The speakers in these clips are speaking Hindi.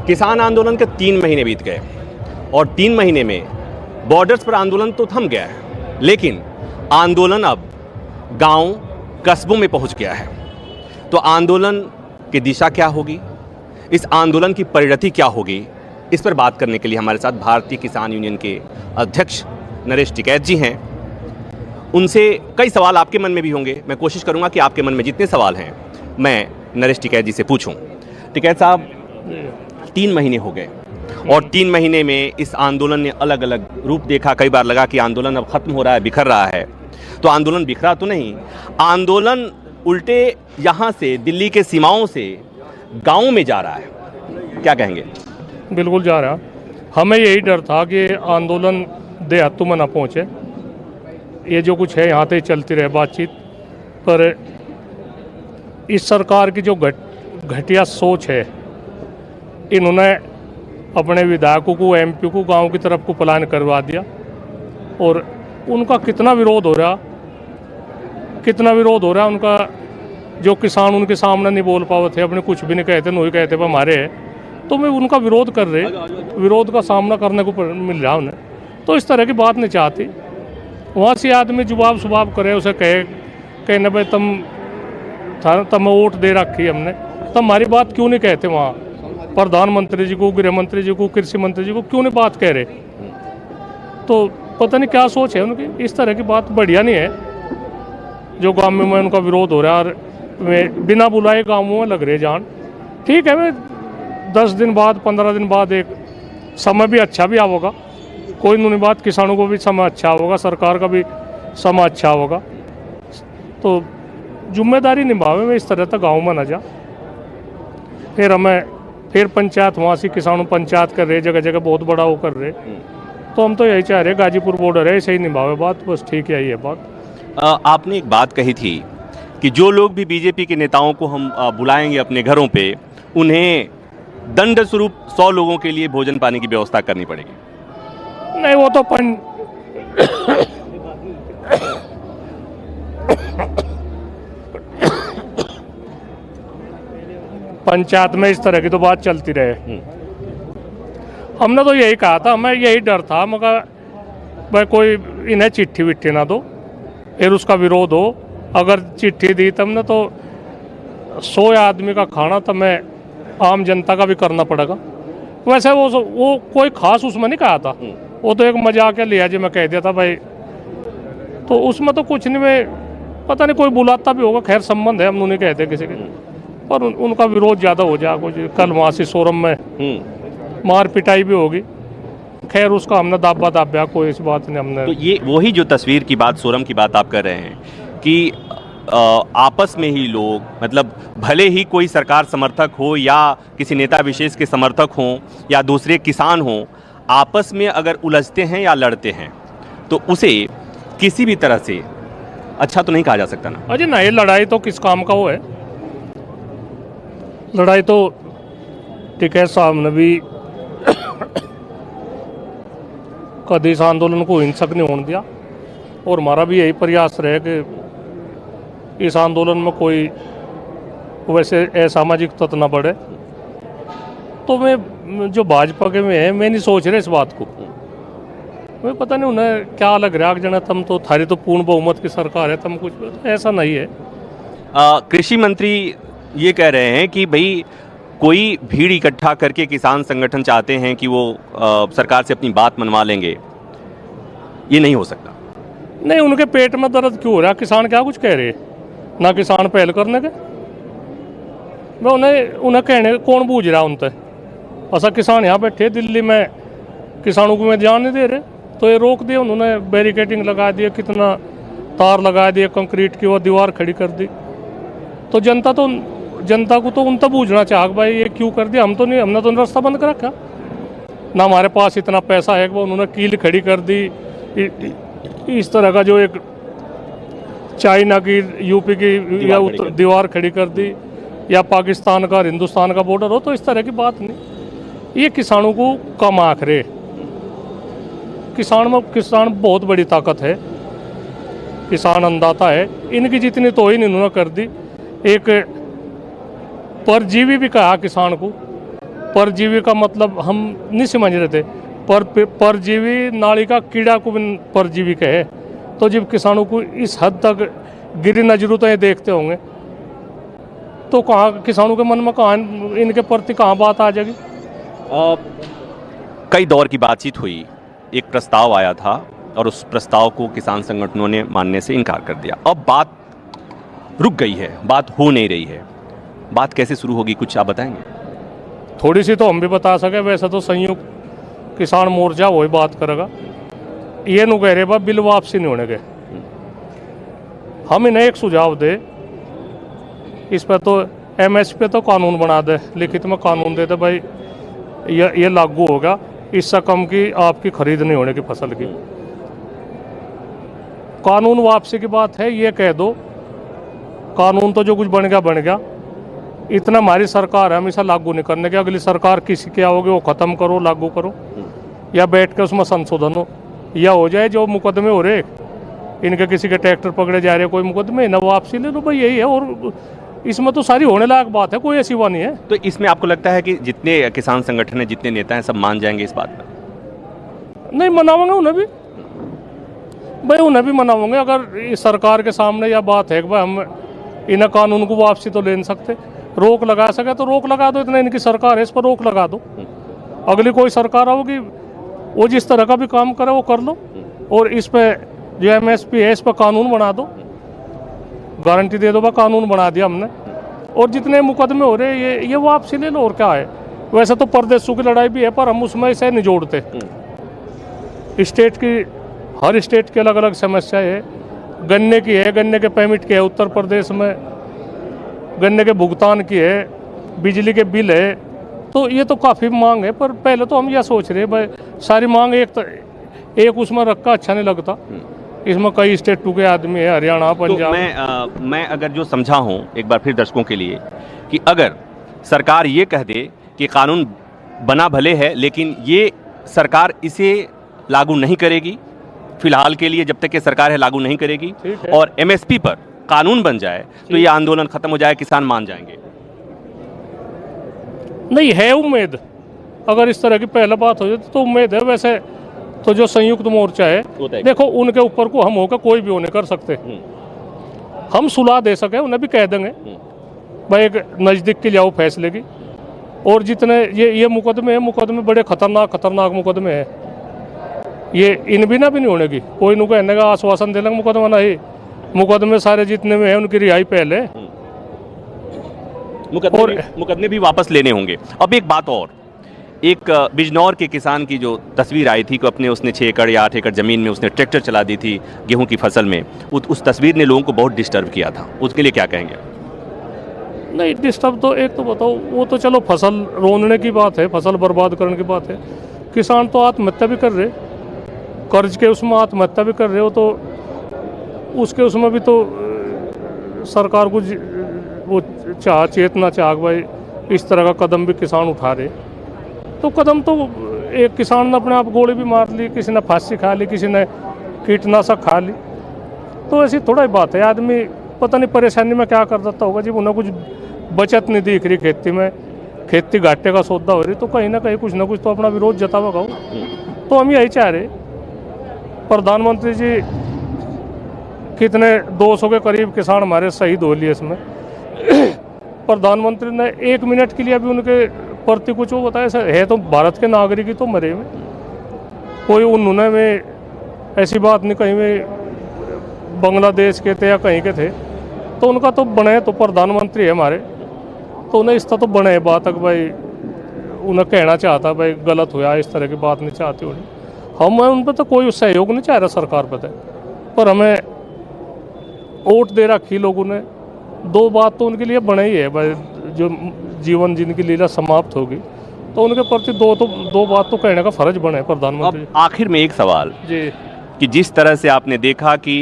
किसान आंदोलन के 3 महीने बीत गए और 3 महीने में बॉर्डर्स पर आंदोलन तो थम गया है, लेकिन आंदोलन अब गांव कस्बों में पहुंच गया है। तो आंदोलन की दिशा क्या होगी, इस आंदोलन की परिणति क्या होगी, इस पर बात करने के लिए हमारे साथ भारतीय किसान यूनियन के अध्यक्ष नरेश टिकैत जी हैं। उनसे कई सवाल आपके मन में भी होंगे। मैं कोशिश करूंगा कि आपके मन में जितने सवाल हैं मैं नरेश टिकैत जी से पूछूं। टिकैत साहब, 3 महीने हो गए और 3 महीने में इस आंदोलन ने अलग अलग रूप देखा। कई बार लगा कि आंदोलन अब खत्म हो रहा है, बिखर रहा है। तो आंदोलन बिखरा तो नहीं, आंदोलन उल्टे यहाँ से दिल्ली के सीमाओं से गाँव में जा रहा है, क्या कहेंगे? बिल्कुल जा रहा। हमें यही डर था कि आंदोलन देहातों में ना पहुँचे, ये जो कुछ है यहाँ तक चलती रहे बातचीत। पर इस सरकार की जो घटिया सोच है, इन्होंने अपने विधायकों को, एमपी को गांव की तरफ को पलायन करवा दिया और उनका कितना विरोध हो रहा उनका। जो किसान उनके सामने नहीं बोल पाए थे, अपने कुछ भी नहीं कहते, नहीं कहते पर हमारे है, तो मैं उनका विरोध कर रहे, विरोध का सामना करने को मिल रहा उन्हें। तो इस तरह की बात नहीं चाहती। वहाँ से आदमी जवाब सुबाब करे, उसे कहने भाई तुम वोट दे रखी हमने, तो हमारी बात क्यों नहीं कहते? वहाँ प्रधानमंत्री जी को, गृह मंत्री जी को, कृषि मंत्री जी को क्यों नहीं बात कह रहे? तो पता नहीं क्या सोच है उनकी। इस तरह की बात बढ़िया नहीं है। जो गाँव में उनका विरोध हो रहा है और बिना बुलाए गाँवों में लग रहे जान। ठीक है, मैं 10 दिन बाद, 15 दिन बाद एक समय भी अच्छा भी आवेगा, कोई नहीं बात। किसानों को भी समय अच्छा होगा, सरकार का भी समय अच्छा होगा। तो जिम्मेदारी निभावे में इस तरह तक गाँव में न जा। फिर पंचायत, वहाँ से किसानों पंचायत कर रहे, जगह जगह बहुत बड़ा वो कर रहे। तो हम तो यही चाह रहे, गाजीपुर बॉर्डर है, सही निभावे बात, बस ठीक है, यही है बात। आपने एक बात कही थी कि जो लोग भी बीजेपी के नेताओं को हम बुलाएंगे अपने घरों पे, उन्हें दंड स्वरूप 100 लोगों के लिए भोजन पानी की व्यवस्था करनी पड़ेगी। नहीं, वो तो पंचायत में इस तरह की तो बात चलती रहे। हमने तो यही कहा था, हमें यही डर था, मगर भाई कोई इन्हें चिट्ठी विट्ठी ना दो, फिर उसका विरोध हो। अगर चिट्ठी दी तब न तो 100 आदमी का खाना तो मैं आम जनता का भी करना पड़ेगा। वैसे वो कोई खास उसमें नहीं कहा था, वो तो एक मजाक के लिया जी मैं कह दिया था भाई। तो उसमें तो कुछ नहीं, मैं पता नहीं कोई बुलाता भी होगा, खैर संबंध है, हम नहीं कहते किसी के, पर उनका विरोध ज़्यादा हो जाएगा। कल वहाँ से सोरम में मार पिटाई भी होगी, खैर उसका हमने दाब्या, कोई इस बात नहीं हमने। तो ये वही जो तस्वीर की बात, सोरम की बात आप कर रहे हैं कि आपस में ही लोग, मतलब भले ही कोई सरकार समर्थक हो या किसी नेता विशेष के समर्थक हों या दूसरे किसान हों, आपस में अगर उलझते हैं या लड़ते हैं तो उसे किसी भी तरह से अच्छा तो नहीं कहा जा सकता ना। अजय नहीं, लड़ाई तो किस काम का वो है? लड़ाई तो टिकैत साहब ने भी कभी इस आंदोलन को हिंसक नहीं होने दिया और हमारा भी यही प्रयास रहे कि इस आंदोलन में कोई वैसे असामाजिक तत्व न बढ़े। तो मैं जो भाजपा के में है, मैं नहीं सोच रहे इस बात को। मैं पता नहीं उन्हें क्या लग रहा है, जना तुम तो थारी तो पूर्ण बहुमत की सरकार है, तुम कुछ, ऐसा नहीं है। कृषि मंत्री ये कह रहे हैं कि भाई कोई भीड़ इकट्ठा करके किसान संगठन चाहते हैं कि वो सरकार से अपनी बात मनवा लेंगे, ये नहीं हो सकता। नहीं, उनके पेट में दर्द क्यों हो रहा? किसान क्या कुछ कह रहे ना, किसान पहल करने के। मैं उन्हें कहने कौन बूझ रहा उनसे? ऐसा किसान यहाँ बैठे दिल्ली में, किसानों को मैं ध्यान नहीं दे रहे, तो ये रोक दिया उन्होंने, बैरिकेडिंग लगा दिया, कितना तार लगा दिए, कंक्रीट की वो दीवार खड़ी कर दी। तो जनता को तो उन तक बूझना चाह भाई ये क्यों कर दिया। हम तो नहीं, हमने तो रास्ता बंद कर रखा ना, हमारे पास इतना पैसा है कि वो उन्होंने कील खड़ी कर दी। इस तरह का जो एक चाइना की, यूपी की या दीवार खड़ी कर दी, या पाकिस्तान का हिंदुस्तान का बॉर्डर हो, तो इस तरह की बात नहीं। ये किसानों को कम आंक रहे। किसान बहुत बड़ी ताकत है, किसान अन्नदाता है, इनकी जितनी तो ही इन्होंने कर दी। एक परजीवी भी कहा किसान को, परजीवी का मतलब हम नहीं समझ रहे थे। परजीवी नाली का कीड़ा को भी परजीवी कहे, तो जब किसानों को इस हद तक गिरी नजरों तो ये देखते होंगे, तो कहाँ किसानों के मन में कहाँ इनके प्रति कहाँ बात आ जाएगी। कई दौर की बातचीत हुई, एक प्रस्ताव आया था और उस प्रस्ताव को किसान संगठनों ने मानने से इनकार कर दिया। अब बात रुक गई है, बात हो नहीं रही है। बात कैसे शुरू होगी, कुछ आप बताएंगे? थोड़ी सी तो हम भी बता सके। वैसे तो संयुक्त किसान मोर्चा वही बात करेगा। ये नु कह रहे बा बिल वापसी नहीं होने के। हम इन्हें एक सुझाव दे, इस पर तो एमएसपी पे तो कानून बना दे, लिखित में कानून दे दे भाई ये लागू होगा, इससे कम की आपकी खरीद नहीं होने की फसल की। कानून वापसी की बात है, ये कह दो कानून तो जो कुछ बन गया बन गया, इतना हमारी सरकार है हमेशा लागू नहीं करने के। अगली सरकार किसी की आओगे वो खत्म करो, लागू करो, या बैठ के उसमें संशोधन हो, या हो जाए जो मुकदमे हो रहे इनके, किसी के ट्रैक्टर पकड़े जा रहे कोई मुकदमे ना, वापसी ले लो भाई, यही है। और इसमें तो सारी होने लायक बात है, कोई ऐसी बात नहीं है। तो इसमें आपको लगता है कि जितने किसान संगठन है, जितने नेता हैं, सब मान जाएंगे इस बात में? नहीं मनाओगे उन्हें भी भाई, उन्हें भी मनाओगे। अगर इस सरकार के सामने यह बात है कि भाई हम इन कानून को वापसी तो ले नहीं सकते, रोक लगा सके तो रोक लगा दो। इतना इनकी सरकार है, इस पर रोक लगा दो। अगली कोई सरकार आओगी वो जिस तरह का भी काम करे वो कर लो, और इस पे जो एमएसपी है इस पर कानून बना दो, गारंटी दे दो भाई कानून बना दिया हमने। और जितने मुकदमे हो रहे ये वापसी ले लो, और क्या है। वैसे तो परदेशों की लड़ाई भी है, पर हम उसमें इसे नहीं जोड़ते। स्टेट की, हर स्टेट की अलग अलग समस्या है। गन्ने की है, गन्ने के पेमेंट की है, उत्तर प्रदेश में गन्ने के भुगतान की है, बिजली के बिल है, तो ये तो काफ़ी मांग है। पर पहले तो हम यह सोच रहे भाई सारी मांग एक उसमें रखा अच्छा नहीं लगता। इसमें कई स्टेट के आदमी है, हरियाणा, पंजाब। तो मैं अगर जो समझा हूँ एक बार फिर दर्शकों के लिए, कि अगर सरकार ये कह दे कि कानून बना भले है लेकिन ये सरकार इसे लागू नहीं करेगी, फिलहाल के लिए जब तक ये सरकार है लागू नहीं करेगी, और एमएसपी पर कानून बन जाए तो ये आंदोलन खत्म हो जाए, किसान मान जाएंगे। नहीं है उम्मीद, अगर इस तरह की पहले बात हो जाए तो उम्मीद है। वैसे तो जो संयुक्त मोर्चा है, देखो उनके ऊपर को हम होकर कोई भी होने कर सकते, हम सुलह दे सके उन्हें भी कह देंगे भाई एक नज़दीक के लियाओ फैसले की। और जितने ये मुकदमे हैं, मुकदमे बड़े खतरनाक मुकदमे हैं, ये इन बिना भी नहीं होने की। कोई नु कहने का आश्वासन दे लेंगे मुकदमा नहीं, मुकदमे सारे जितने में है उनकी रिहाई पहले, मुकदमे भी वापस लेने होंगे। अब एक बात और, एक बिजनौर के किसान की जो तस्वीर आई थी कि अपने उसने 6 एकड़ या 8 एकड़ ज़मीन में उसने ट्रैक्टर चला दी थी गेहूं की फसल में, उस तस्वीर ने लोगों को बहुत डिस्टर्ब किया था, उसके लिए क्या कहेंगे? नहीं डिस्टर्ब तो एक तो बताओ, वो तो चलो फसल रोनने की बात है, फसल बर्बाद करने की बात है। किसान तो आत्महत्या भी कर रहे, कर्ज के उसमें आत्महत्या भी कर रहे हो, तो उसके उसमें भी तो सरकार को वो चेतना चाह भाई इस तरह का कदम भी किसान उठा रहे। तो कदम तो एक किसान ने अपने आप गोली भी मार ली, किसी ने फांसी खा ली, किसी ने कीटनाशक खा ली, तो ऐसी थोड़ा ही बात है। आदमी पता नहीं परेशानी में क्या कर देता होगा, जब उन्हें कुछ बचत नहीं दिख रही खेती में, खेती घाटे का सौदा हो रही, तो कहीं ना कहीं कुछ ना कुछ तो अपना विरोध जतावेगा। तो हम यही चाह रहे, प्रधानमंत्री जी कितने 200 के करीब किसान हमारे शहीद हो लिए इसमें, प्रधानमंत्री ने 1 मिनट के लिए भी उनके प्रति कुछ वो बताया है, तो भारत के नागरिक ही तो मरे हुए, कोई उन्होंने में ऐसी बात नहीं कहीं में बांग्लादेश के थे या कहीं के थे, तो उनका तो बने तो प्रधानमंत्री है हमारे, तो उन्हें इस तरह तो बने बात तक भाई उन्हें कहना चाहता भाई गलत हुआ, इस तरह की बात नहीं चाहती उन्हें। हम उन पर तो कोई सहयोग नहीं चाह रहा सरकार पर हमें वोट दे रखी लोगों ने। 2 बात तो उनके लिए बने ही है भाई, जो जीवन जिनकी लीला समाप्त होगी तो उनके प्रति दो बात तो कहने का फर्ज बने प्रधानमंत्री। आखिर में एक सवाल जी, कि जिस तरह से आपने देखा कि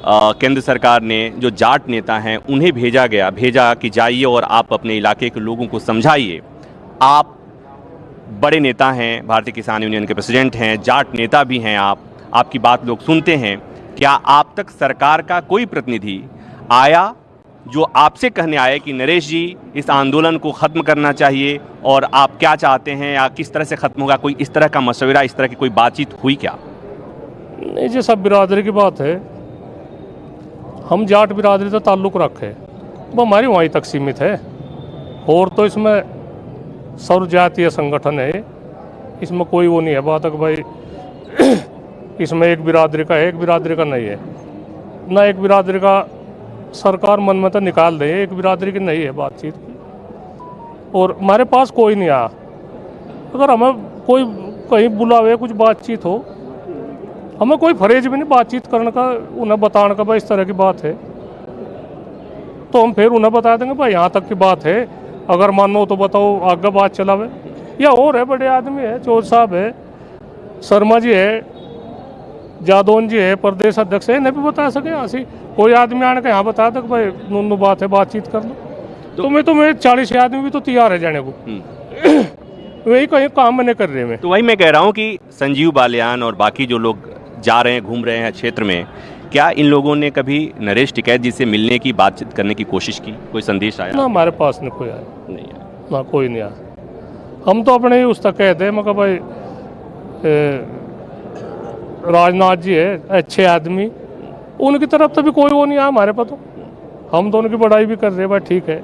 केंद्र सरकार ने जो जाट नेता हैं उन्हें भेजा कि जाइए और आप अपने इलाके के लोगों को समझाइए। आप बड़े नेता हैं, भारतीय किसान यूनियन के प्रेसिडेंट हैं, जाट नेता भी हैं, आपकी बात लोग सुनते हैं। क्या आप तक सरकार का कोई प्रतिनिधि आया जो आपसे कहने आए कि नरेश जी इस आंदोलन को ख़त्म करना चाहिए और आप क्या चाहते हैं या किस तरह से ख़त्म होगा, कोई इस तरह का मशवरा, इस तरह की कोई बातचीत हुई क्या? नहीं, ये सब बिरादरी की बात है। हम जाट बिरादरी से ताल्लुक़ रखे, वो हमारी वहीं तक सीमित है। और तो इसमें सर्व जातीय संगठन है, इसमें कोई वो नहीं है बात है कि भाई इसमें एक बिरादरी का है, एक बिरादरी का नहीं है ना। एक बिरादरी का सरकार मन में तो निकाल दे, एक बिरादरी की नहीं है बातचीत की। और हमारे पास कोई नहीं आया। अगर हमें कोई कहीं बुलावे, कुछ बातचीत हो, हमें कोई फरेज भी नहीं बातचीत करने का, उन्हें बताने का भाई इस तरह की बात है, तो हम फिर उन्हें बता देंगे भाई यहाँ तक की बात है, अगर मानो तो बताओ, आगे बात चलावे। या और है, बड़े आदमी है, चौधरी साहब है, शर्मा जी है, जादौन जी है, प्रदेश अध्यक्ष है, इन्हें भी बता सके। यहाँ से कोई आदमी आने के यहाँ बता दे भाई नूनू बात है, बातचीत कर लो। तो मैं 40 आदमी भी तो तैयार है जाने को। वही कहीं काम में नहीं कर रहे। मैं तो वही मैं कह रहा हूँ कि संजीव बालियान और बाकी जो लोग जा रहे हैं, घूम रहे हैं क्षेत्र में, क्या इन लोगों ने कभी नरेश टिकैत जी से मिलने की, बातचीत करने की कोशिश की? कोई संदेश आया? ना, हमारे पास नहीं कोई आया, नहीं आया। ना कोई नहीं आया। हम तो अपने ही उस तक कहते हैं, मैं कहा भाई राजनाथ जी है, अच्छे आदमी, उनकी तरफ तो भी कोई वो नहीं आया हमारे पास। तो हम तो उनकी बड़ाई भी कर रहे हैं, भाई ठीक है।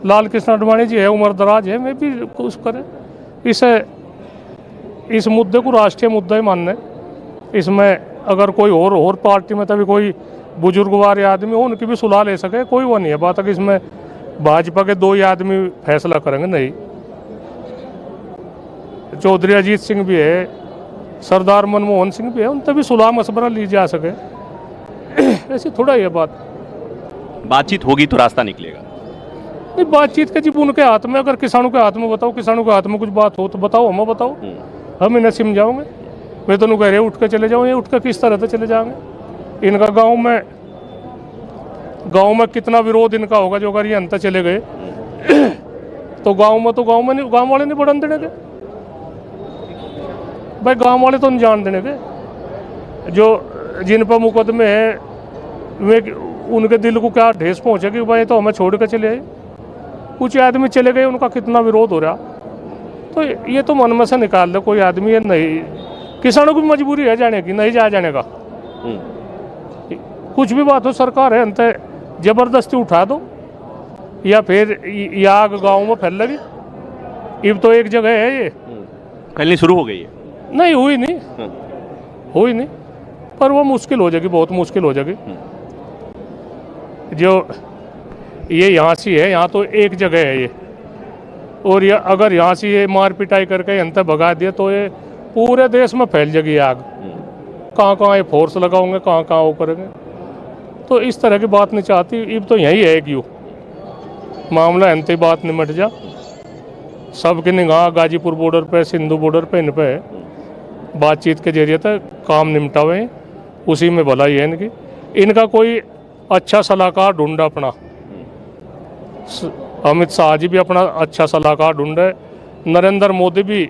लाल कृष्ण आडवाणी जी है, उम्र दराज है, मैं भी कुछ करें। इस मुद्दे को राष्ट्रीय मुद्दा ही मानना है। इसमें अगर कोई और पार्टी में तभी कोई बुजुर्गवार आदमी हो, उनकी भी सुलह ले सके, कोई वो नहीं है बात। अगर इसमें भाजपा के 2 ही आदमी फैसला करेंगे, नहीं। चौधरी अजीत सिंह भी है, सरदार मनमोहन सिंह भी है, उन तभी सुलह मशवरा ली जा सके। ऐसी थोड़ा ही है बातचीत होगी तो रास्ता निकलेगा। नहीं, बातचीत के जीव उनके हाथ में। अगर किसानों के हाथ में बताओ, किसानों के हाथ में कुछ बात हो तो बताओ, हमें बताओ, हम इन्हें समझाओगे। मैं तो कह रहे उठ के चले जाओ, ये उठ के किस तरह से चले जाएंगे? इनका गांव में कितना विरोध इनका होगा, जो अगर ये अंतर चले गए तो गांव में नहीं, गांव वाले नहीं बढ़न देने के भाई। गांव वाले तो नहीं जान देने के। जो जिन पर मुकदमे है, वे उनके दिल को क्या ठेस पहुंचेगी भाई, तो हमें छोड़ के चले आए। कुछ आदमी चले गए, उनका कितना विरोध हो रहा, तो ये तो मन में से निकाल दे कोई आदमी। ये नहीं, किसानों की मजबूरी है जाने की, नहीं जाने का। कुछ भी बात हो, सरकार है, अंत जबरदस्ती उठा दो, या फिर ये आग गाँव में फैल लगी। अब तो एक जगह है, ये फैलनी शुरू हो गई है। नहीं हुई नहीं, पर वो मुश्किल हो जाएगी, बहुत मुश्किल हो जाएगी। जो ये यहाँ से है, यहाँ तो एक जगह है ये, और ये अगर यहाँ से ये मार पिटाई करके अंत भगा दिया तो ये पूरे देश में फैल जाएगी आग। कहाँ ये फोर्स लगाओगे, कहाँ वो करेंगे। तो इस तरह की बात नहीं चाहती। अब तो यही है कि मामला अंत ही बात निमट जा। सबकी निगाह गाजीपुर बॉर्डर पे, सिंधु बॉर्डर पे, इन पे बातचीत के जरिए तक काम निपटा हुए हैं। उसी में भलाई है इनका कोई अच्छा सलाहकार ढूंढा अपना। अमित शाह जी भी अपना अच्छा सलाहकार ढूंढे, नरेंद्र मोदी भी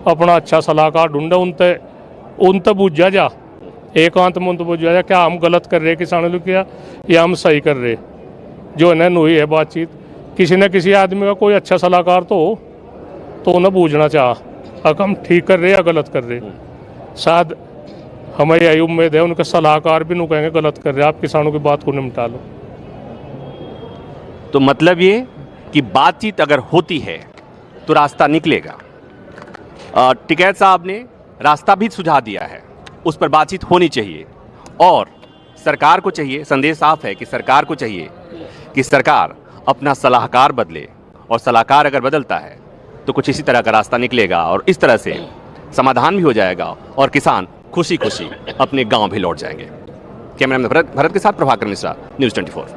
अपना अच्छा सलाहकार ढूंढे। उनते बुझा जा, एकांत में उनते बुझा जा, क्या हम गलत कर रहे किसानों को, क्या या हम सही कर रहे। जो इन्हें हुई है बातचीत, किसी न किसी आदमी का कोई अच्छा सलाहकार तो हो, तो उन्हें बूझना चाह अगर हम ठीक कर रहे या गलत कर रहे। शायद हमें यही उम्मीद है उनके सलाहकार भी नहीं कहेंगे गलत कर रहे, आप किसानों की बात को निपटा लो। तो मतलब ये कि बातचीत अगर होती है तो रास्ता निकलेगा। टिकैत साहब ने रास्ता भी सुझा दिया है, उस पर बातचीत होनी चाहिए। और सरकार को चाहिए, संदेश साफ है कि सरकार को चाहिए कि सरकार अपना सलाहकार बदले, और सलाहकार अगर बदलता है तो कुछ इसी तरह का रास्ता निकलेगा, और इस तरह से समाधान भी हो जाएगा और किसान खुशी खुशी अपने गांव भी लौट जाएंगे। कैमरामैन भरत के साथ प्रभाकर मिश्रा, न्यूज़ 24।